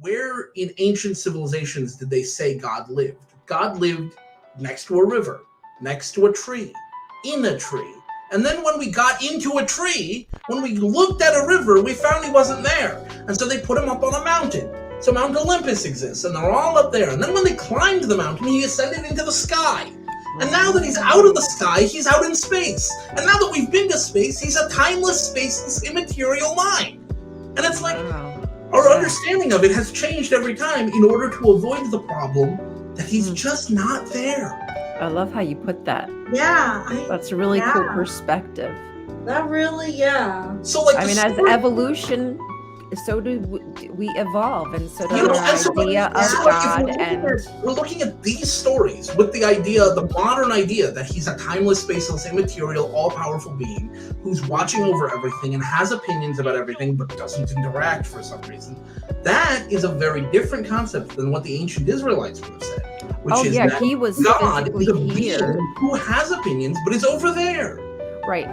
where in ancient civilizations did they say God lived? God lived next to a river, next to a tree, in a tree. And then when we got into a tree, when we looked at a river, we found he wasn't there. And so they put him up on a mountain. So Mount Olympus exists, and they're all up there. And then when they climbed the mountain, he ascended into the sky. And now that he's out of the sky, he's out in space. And now that we've been to space, he's a timeless, spaceless, immaterial mind. And it's like, our understanding of it has changed every time in order to avoid the problem that he's just not there. I love how you put that. Yeah. That's a really cool perspective. That really, So like, I mean, as evolution, so do we evolve, and so does our idea of God. And we're looking at these stories with the idea, the modern idea, that he's a timeless, spaceless, immaterial, all-powerful being who's watching over everything and has opinions about everything, but doesn't interact for some reason. That is a very different concept than what the ancient Israelites would have said. Which is that he was God is a physically here, being who has opinions, but is over there. Right.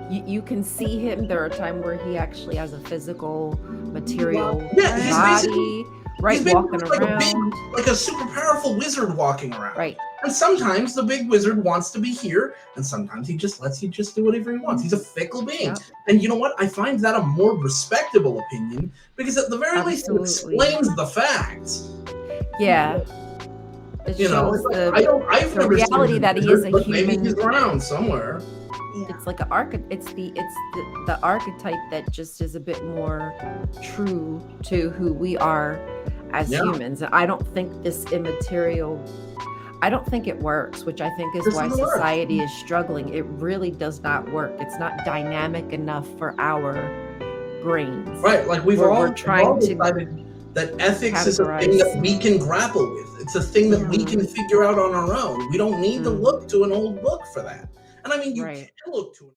You can see him. There are times where he actually has a physical, material body, right, walking around. Like a super powerful wizard walking around. Right. And sometimes the big wizard wants to be here, and sometimes he just lets you just do whatever he wants. He's a fickle being. Yep. And you know what? I find that a more respectable opinion, because at the very least it explains the facts. Yeah. It shows the reality that he is a human. Maybe he's around somewhere. It's like it's the archetype that just is a bit more true to who we are as humans. And I don't think this immaterial, I don't think it works, which I think is why society is struggling. It really does not work. It's not dynamic enough for our brains. Right, like we're all decided that ethics is a thing that we can grapple with. It's a thing that we can figure out on our own. We don't need to look to an old book for that. And I mean, you can look to